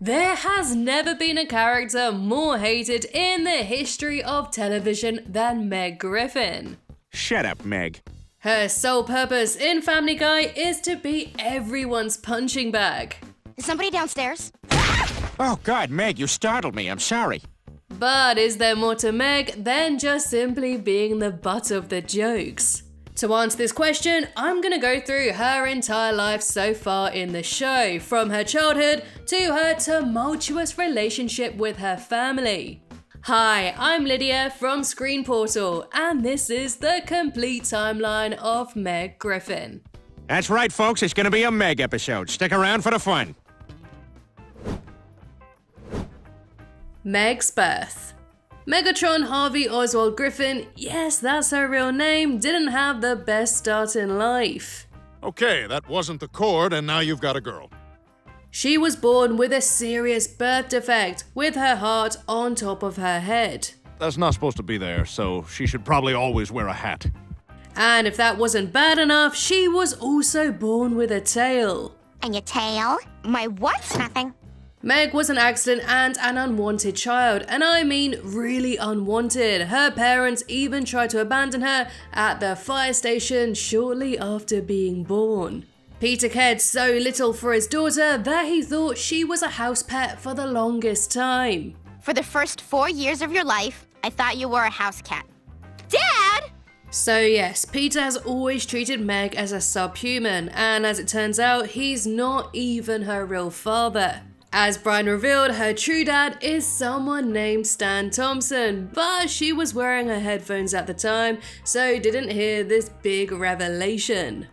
There has never been a character more hated in the history of television than Meg Griffin. Shut up, Meg. Her sole purpose in Family Guy is to be everyone's punching bag. Is somebody downstairs? Oh, God, Meg, you startled me. I'm sorry. But is there more to Meg than just simply being the butt of the jokes? To answer this question, I'm gonna go through her entire life so far in the show, from her childhood to her tumultuous relationship with her family. Hi, I'm Lydia from Screen Portal, and this is the complete timeline of Meg Griffin. That's right, folks. It's going to be a Meg episode. Stick around for the fun. Meg's birth. Megatron Harvey Oswald Griffin, yes, that's her real name, didn't have the best start in life. Okay, that wasn't the chord, and now you've got a girl. She was born with a serious birth defect, with her heart on top of her head. That's not supposed to be there, so she should probably always wear a hat. And if that wasn't bad enough, she was also born with a tail. And your tail? My what? Nothing. Meg was an accident and an unwanted child, and I mean really unwanted. Her parents even tried to abandon her at the fire station shortly after being born. Peter cared so little for his daughter that he thought she was a house pet for the longest time. For the first 4 years of your life, I thought you were a house cat. Dad! So yes, Peter has always treated Meg as a subhuman, and as it turns out, he's not even her real father. As Brian revealed, her true dad is someone named Stan Thompson, but she was wearing her headphones at the time, so didn't hear this big revelation.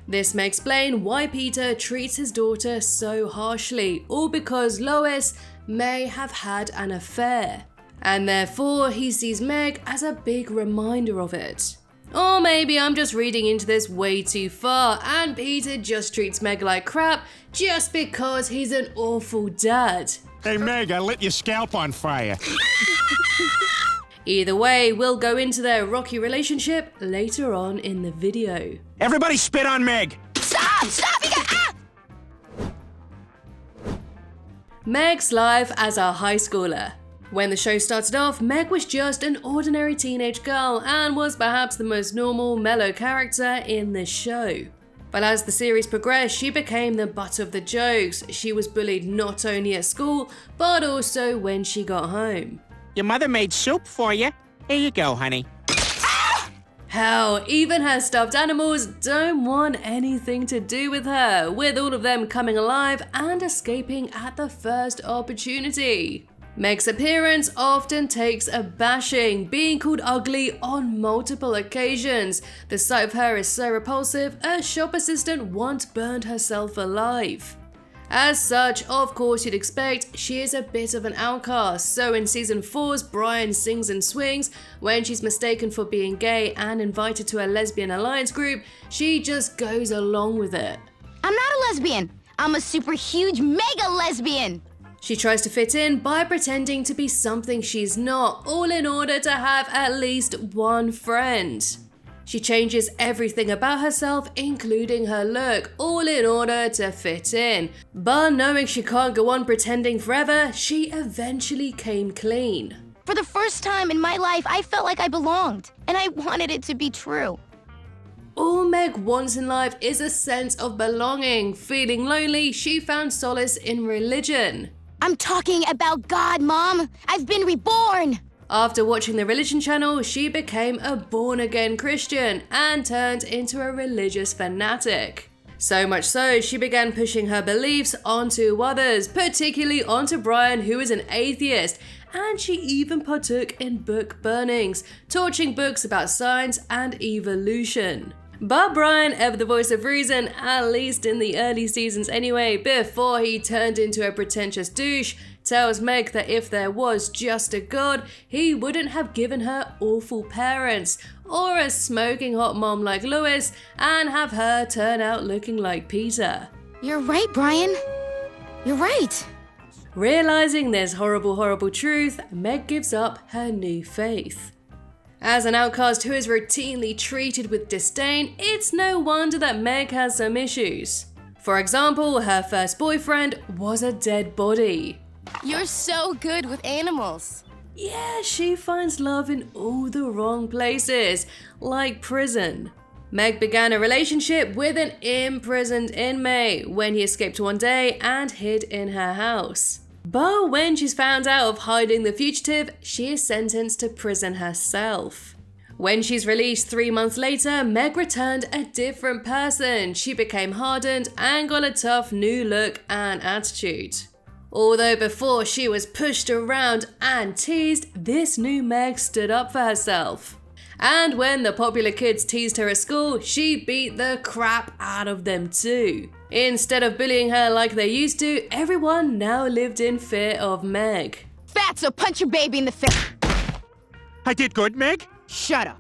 This may explain why Peter treats his daughter so harshly, all because Lois may have had an affair, and therefore he sees Meg as a big reminder of it. Or maybe I'm just reading into this way too far and Peter just treats Meg like crap just because he's an awful dad. Hey, Meg, I lit your scalp on fire. Either way, we'll go into their rocky relationship later on in the video. Everybody spit on Meg. Stop! Stop! You got... Meg's life as a high schooler. When the show started off, Meg was just an ordinary teenage girl and was perhaps the most normal, mellow character in the show. But as the series progressed, she became the butt of the jokes. She was bullied not only at school, but also when she got home. Your mother made soup for you. Here you go, honey. Hell, even her stuffed animals don't want anything to do with her, with all of them coming alive and escaping at the first opportunity. Meg's appearance often takes a bashing, being called ugly on multiple occasions. The sight of her is so repulsive, a shop assistant once burned herself alive. As such, of course you'd expect, she is a bit of an outcast, so in season 4's Brian Sings and Swings, when she's mistaken for being gay and invited to a lesbian alliance group, she just goes along with it. I'm not a lesbian. I'm a super huge mega lesbian. She tries to fit in by pretending to be something she's not, all in order to have at least one friend. She changes everything about herself, including her look, all in order to fit in. But knowing she can't go on pretending forever, she eventually came clean. For the first time in my life, I felt like I belonged, and I wanted it to be true. All Meg wants in life is a sense of belonging. Feeling lonely, she found solace in religion. I'm talking about God, Mom. I've been reborn. After watching the religion channel, she became a born-again Christian and turned into a religious fanatic. So much so, she began pushing her beliefs onto others, particularly onto Brian, who is an atheist, and she even partook in book burnings, torching books about science and evolution. But Brian, ever the voice of reason, at least in the early seasons anyway, before he turned into a pretentious douche, tells Meg that if there was just a God, he wouldn't have given her awful parents, or a smoking hot mom like Lois, and have her turn out looking like Peter. You're right, Brian. You're right. Realizing this horrible truth, Meg gives up her new faith. As an outcast who is routinely treated with disdain, it's no wonder that Meg has some issues. For example, her first boyfriend was a dead body. You're so good with animals. Yeah, she finds love in all the wrong places, like prison. Meg began a relationship with an imprisoned inmate when he escaped one day and hid in her house. But when she's found out of hiding the fugitive, she is sentenced to prison herself. When she's released 3 months later, Meg returned a different person. She became hardened and got a tough new look and attitude. Although before she was pushed around and teased, this new Meg stood up for herself. And when the popular kids teased her at school, she beat the crap out of them too. Instead of bullying her like they used to, everyone now lived in fear of Meg. Fatso, punch your baby in the face. I did good, Meg. Shut up.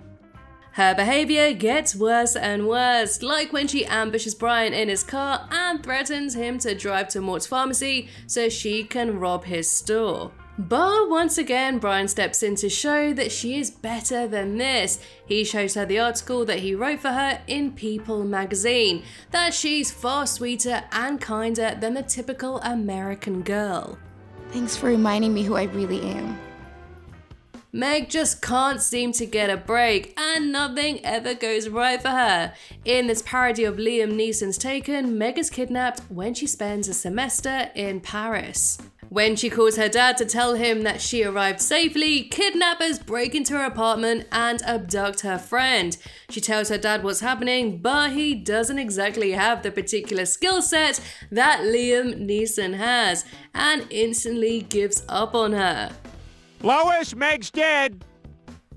Her behavior gets worse and worse, like when she ambushes Brian in his car and threatens him to drive to Mort's pharmacy so she can rob his store. But once again, Brian steps in to show that she is better than this. He shows her the article that he wrote for her in People magazine, that she's far sweeter and kinder than the typical American girl. Thanks for reminding me who I really am. Meg just can't seem to get a break, and nothing ever goes right for her. In this parody of Liam Neeson's Taken, Meg is kidnapped when she spends a semester in Paris. When she calls her dad to tell him that she arrived safely, kidnappers break into her apartment and abduct her friend. She tells her dad what's happening, but he doesn't exactly have the particular skill set that Liam Neeson has, and instantly gives up on her. Lois, Meg's dead.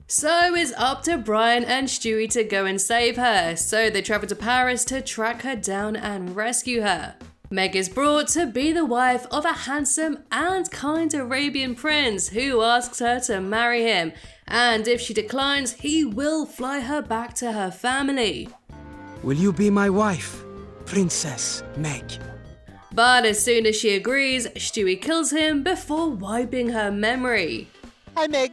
So it's up to Brian and Stewie to go and save her, so they travel to Paris to track her down and rescue her. Meg is brought to be the wife of a handsome and kind Arabian prince who asks her to marry him, and if she declines, he will fly her back to her family. Will you be my wife, Princess Meg? But as soon as she agrees, Stewie kills him before wiping her memory. Hi, Meg.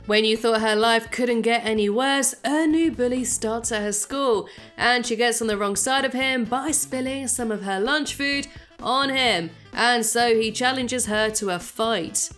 When you thought her life couldn't get any worse, a new bully starts at her school, and she gets on the wrong side of him by spilling some of her lunch food on him, and so he challenges her to a fight.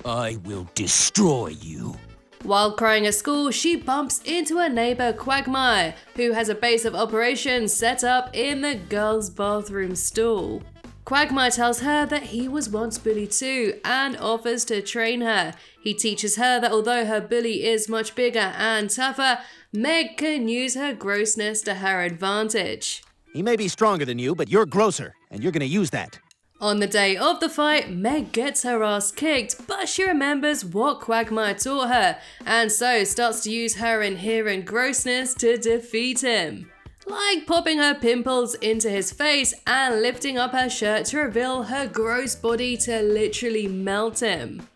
I will destroy you. While crying at school, she bumps into her neighbor Quagmire, who has a base of operations set up in the girls' bathroom stall. Quagmire tells her that he was once bullied too and offers to train her. He teaches her that although her bully is much bigger and tougher, Meg can use her grossness to her advantage. He may be stronger than you, but you're grosser, and you're gonna use that. On the day of the fight, Meg gets her ass kicked, but she remembers what Quagmire taught her, and so starts to use her inherent grossness to defeat him. Like popping her pimples into his face and lifting up her shirt to reveal her gross body to literally melt him.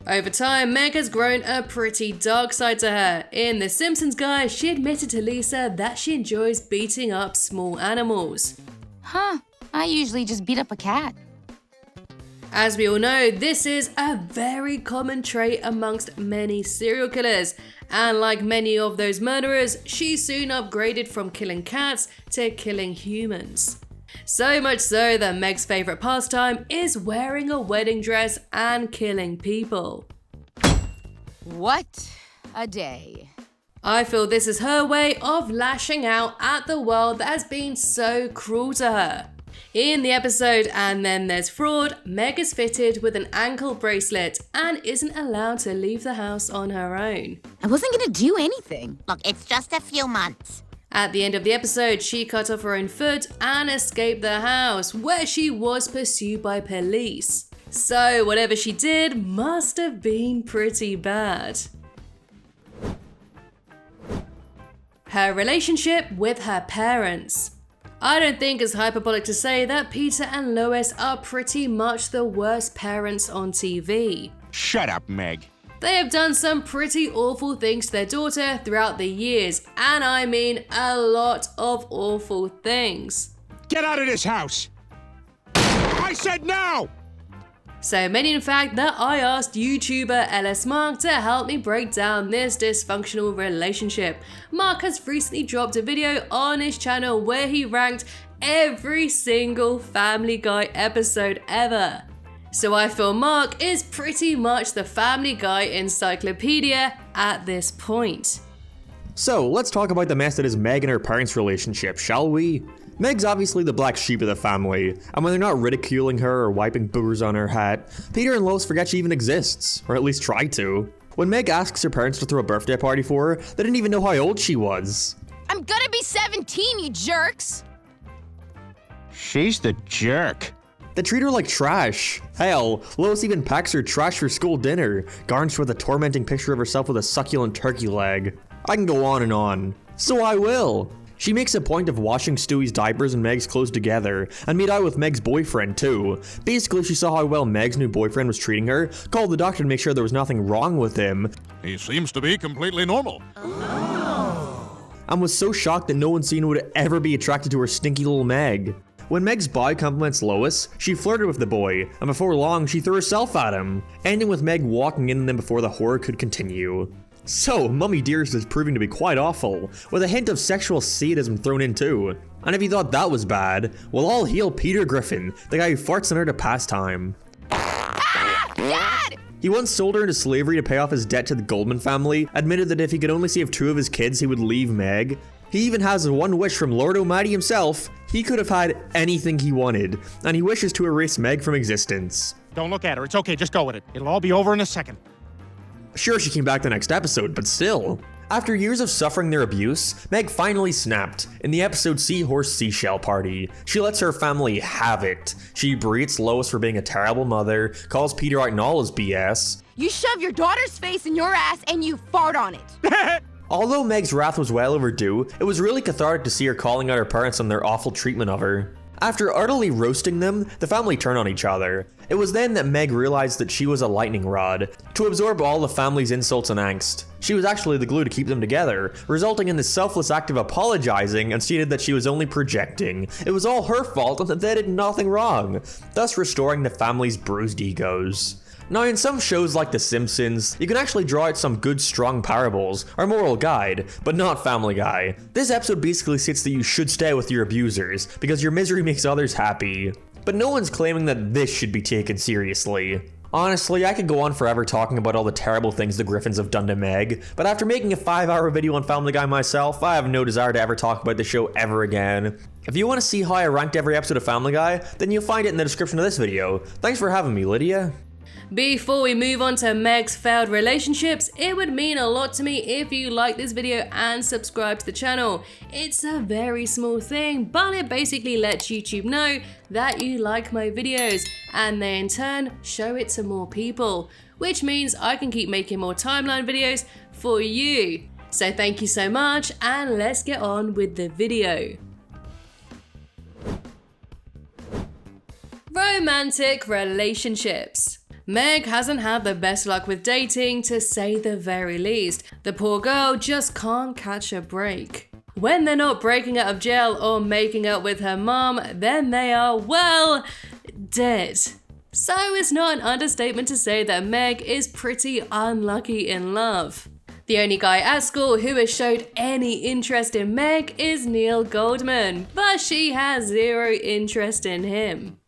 Over time, Meg has grown a pretty dark side to her. In The Simpsons guy, she admitted to Lisa that she enjoys beating up small animals. Huh, I usually just beat up a cat. As we all know, this is a very common trait amongst many serial killers, and like many of those murderers, she soon upgraded from killing cats to killing humans. So much so that Meg's favourite pastime is wearing a wedding dress and killing people. What a day. I feel this is her way of lashing out at the world that has been so cruel to her. In the episode And Then There's Fraud, Meg is fitted with an ankle bracelet and isn't allowed to leave the house on her own. I wasn't gonna do anything. Look, it's just a few months. At the end of the episode, she cut off her own foot and escaped the house, where she was pursued by police. So whatever she did must have been pretty bad. Her relationship with her parents. I don't think it's hyperbolic to say that Peter and Lois are pretty much the worst parents on TV. Shut up, Meg. They have done some pretty awful things to their daughter throughout the years, and I mean a lot of awful things. Get out of this house. I said no! So many in fact that I asked YouTuber LS Mark to help me break down this dysfunctional relationship. Mark has recently dropped a video on his channel where he ranked every single Family Guy episode ever. So I feel Mark is pretty much the Family Guy encyclopedia at this point. So let's talk about the mess that is Meg and her parents' relationship, shall we? Meg's obviously the black sheep of the family, and when they're not ridiculing her or wiping boogers on her hat, Peter and Lois forget she even exists, or at least try to. When Meg asks her parents to throw a birthday party for her, they didn't even know how old she was. I'm gonna be 17, you jerks! She's the jerk. They treat her like trash. Hell, Lois even packs her trash for school dinner, garnished with a tormenting picture of herself with a succulent turkey leg. I can go on and on. So I will. She makes a point of washing Stewie's diapers and Meg's clothes together, and made out with Meg's boyfriend too. Basically, she saw how well Meg's new boyfriend was treating her, called the doctor to make sure there was nothing wrong with him, He seems to be completely normal. and was so shocked that no one seen would ever be attracted to her stinky little Meg. When Meg's boy compliments Lois, she flirted with the boy, and before long, she threw herself at him, ending with Meg walking in on them before the horror could continue. So, Mummy Dearest is proving to be quite awful, with a hint of sexual sadism thrown in too. And if you thought that was bad, well, all hail Peter Griffin, the guy who farts on her to pass time. Dad! He once sold her into slavery to pay off his debt to the Goldman family, admitted that if he could only save 2 of his kids, he would leave Meg. He even has one wish from Lord Almighty himself. He could have had anything he wanted, and he wishes to erase Meg from existence. Don't look at her. It's okay. Just go with it. It'll all be over in a second. Sure, she came back the next episode, but still. After years of suffering their abuse, Meg finally snapped in the episode Seahorse Seashell Party. She lets her family have it. She berates Lois for being a terrible mother, calls Peter out in all his BS. You shove your daughter's face in your ass and you fart on it. Although Meg's wrath was well overdue, it was really cathartic to see her calling out her parents on their awful treatment of her. After utterly roasting them, the family turned on each other. It was then that Meg realized that she was a lightning rod, to absorb all the family's insults and angst. She was actually the glue to keep them together, resulting in this selfless act of apologizing, and stated that she was only projecting. It was all her fault and that they did nothing wrong, thus restoring the family's bruised egos. Now, in some shows like The Simpsons, you can actually draw out some good, strong parables, or moral guide, but not Family Guy. This episode basically states that you should stay with your abusers, because your misery makes others happy. But no one's claiming that this should be taken seriously. Honestly, I could go on forever talking about all the terrible things the Griffins have done to Meg, but after making a 5-hour video on Family Guy myself, I have no desire to ever talk about the show ever again. If you want to see how I ranked every episode of Family Guy, then you'll find it in the description of this video. Thanks for having me, Lydia. Before we move on to Meg's failed relationships, it would mean a lot to me if you like this video and subscribe to the channel. It's a very small thing, but it basically lets YouTube know that you like my videos, and they in turn show it to more people, which means I can keep making more timeline videos for you. So thank you so much, and let's get on with the video. Romantic relationships. Meg hasn't had the best luck with dating, to say the very least. The poor girl just can't catch a break. When they're not breaking out of jail or making out with her mom, then they are, well, dead. So it's not an understatement to say that Meg is pretty unlucky in love. The only guy at school who has showed any interest in Meg is Neil Goldman, but she has zero interest in him.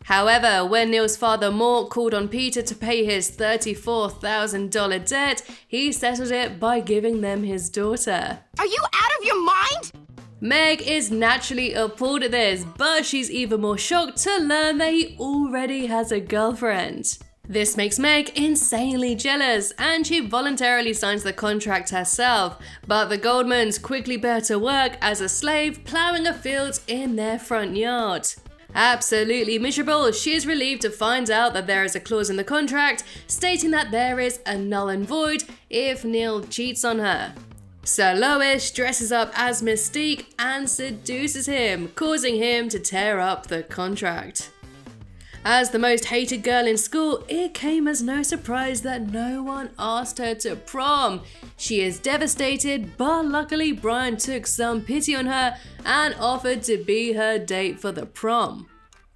However, when Neil's father Mort called on Peter to pay his $34,000 debt, he settled it by giving them his daughter. Are you out of your mind? Meg is naturally appalled at this, but she's even more shocked to learn that he already has a girlfriend. This makes Meg insanely jealous, and she voluntarily signs the contract herself, but the Goldmans quickly put her to work as a slave plowing a field in their front yard. Absolutely miserable, she is relieved to find out that there is a clause in the contract stating that there is a null and void if Neil cheats on her. So Lois dresses up as Mystique and seduces him, causing him to tear up the contract. As the most hated girl in school, it came as no surprise that no one asked her to prom. She is devastated, but luckily Brian took some pity on her and offered to be her date for the prom.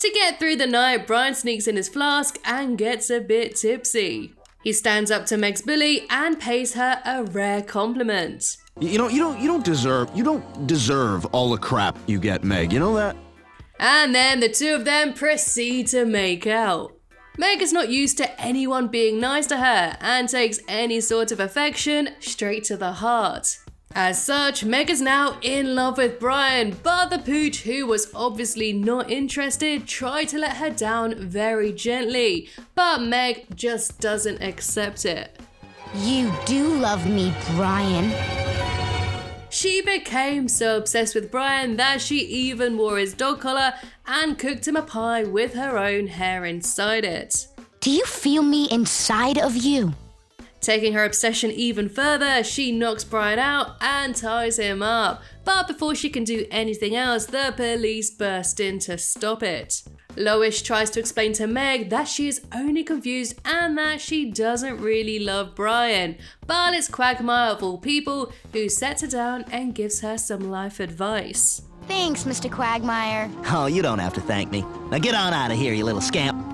To get through the night, Brian sneaks in his flask and gets a bit tipsy. He stands up to Meg's bully and pays her a rare compliment. You don't deserve all the crap you get, Meg. You know that? And then the two of them proceed to make out. Meg is not used to anyone being nice to her and takes any sort of affection straight to the heart. As such, Meg is now in love with Brian, but the pooch, who was obviously not interested, tried to let her down very gently, but Meg just doesn't accept it. You do love me, Brian. She became so obsessed with Brian that she even wore his dog collar and cooked him a pie with her own hair inside it. Do you feel me inside of you? Taking her obsession even further, she knocks Brian out and ties him up. But before she can do anything else, the police burst in to stop it. Lois tries to explain to Meg that she is only confused and that she doesn't really love Brian. But it's Quagmire of all people who sets her down and gives her some life advice. Thanks, Mr. Quagmire. Oh, you don't have to thank me. Now get on out of here, you little scamp.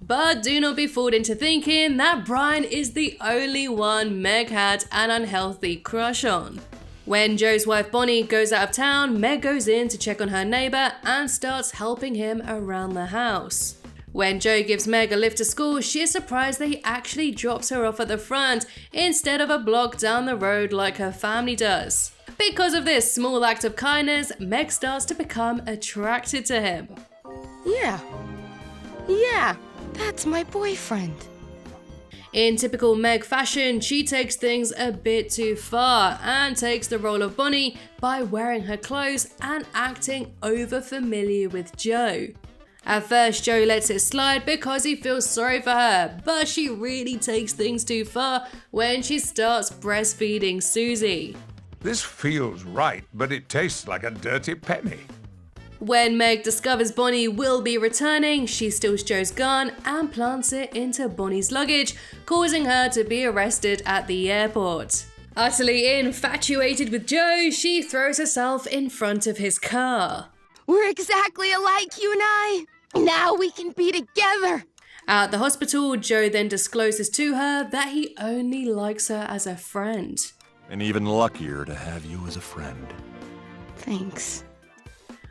But do not be fooled into thinking that Brian is the only one Meg had an unhealthy crush on. When Joe's wife Bonnie goes out of town, Meg goes in to check on her neighbor and starts helping him around the house. When Joe gives Meg a lift to school, she is surprised that he actually drops her off at the front instead of a block down the road like her family does. Because of this small act of kindness, Meg starts to become attracted to him. Yeah, that's my boyfriend. In typical Meg fashion, she takes things a bit too far and takes the role of Bonnie by wearing her clothes and acting over familiar with Joe. At first, Joe lets it slide because he feels sorry for her, but she really takes things too far when she starts breastfeeding Susie. This feels right, but it tastes like a dirty penny. When Meg discovers Bonnie will be returning, she steals Joe's gun and plants it into Bonnie's luggage, causing her to be arrested at the airport. Utterly infatuated with Joe, she throws herself in front of his car. We're exactly alike, you and I. Now we can be together. At the hospital, Joe then discloses to her that he only likes her as a friend. And even luckier to have you as a friend. Thanks.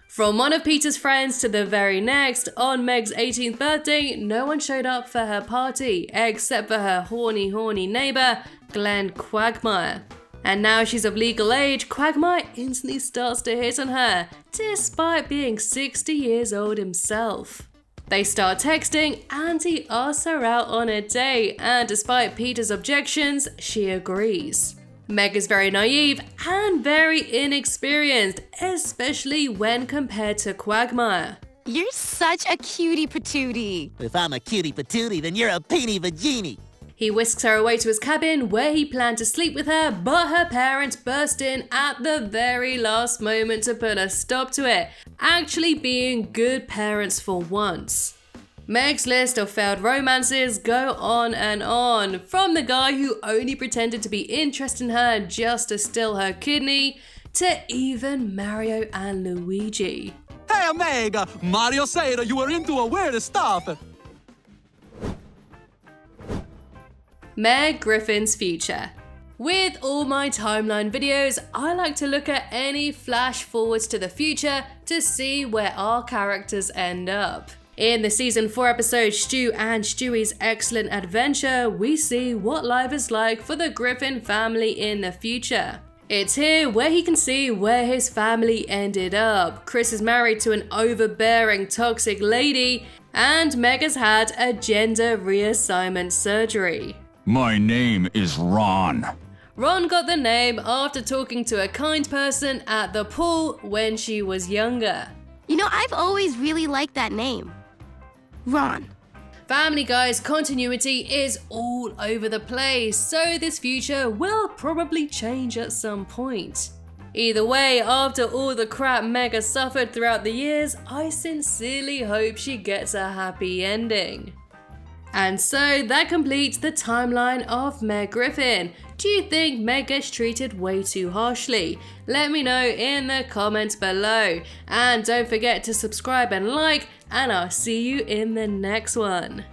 From one of Peter's friends to the very next, on Meg's 18th birthday, no one showed up for her party except for her horny neighbor, Glenn Quagmire. And now she's of legal age, Quagmire instantly starts to hit on her, despite being 60 years old himself. They start texting and he asks her out on a date, and despite Peter's objections, she agrees. Meg is very naive and very inexperienced, especially when compared to Quagmire. You're such a cutie patootie. If I'm a cutie patootie, then you're a peenie vagini. He whisks her away to his cabin where he planned to sleep with her, but her parents burst in at the very last moment to put a stop to it, actually being good parents for once. Meg's list of failed romances go on and on, from the guy who only pretended to be interested in her just to steal her kidney, to even Mario and Luigi. Hey Meg, Mario said you were into a weird stuff. Meg Griffin's future. With all my timeline videos, I like to look at any flash forwards to the future to see where our characters end up. In the season 4 episode Stu and Stewie's Excellent Adventure, we see what life is like for the Griffin family in the future. It's here where he can see where his family ended up. Chris is married to an overbearing, toxic lady, and Meg has had a gender reassignment surgery. My name is Ron. Ron got the name after talking to a kind person at the pool when she was younger. You know, I've always really liked that name. Ron. Family Guy's continuity is all over the place, so this future will probably change at some point. Either way, after all the crap Meg has suffered throughout the years, I sincerely hope she gets a happy ending. And so that completes the timeline of Meg Griffin. Do you think Meg gets treated way too harshly? Let me know in the comments below. And don't forget to subscribe and like, and I'll see you in the next one.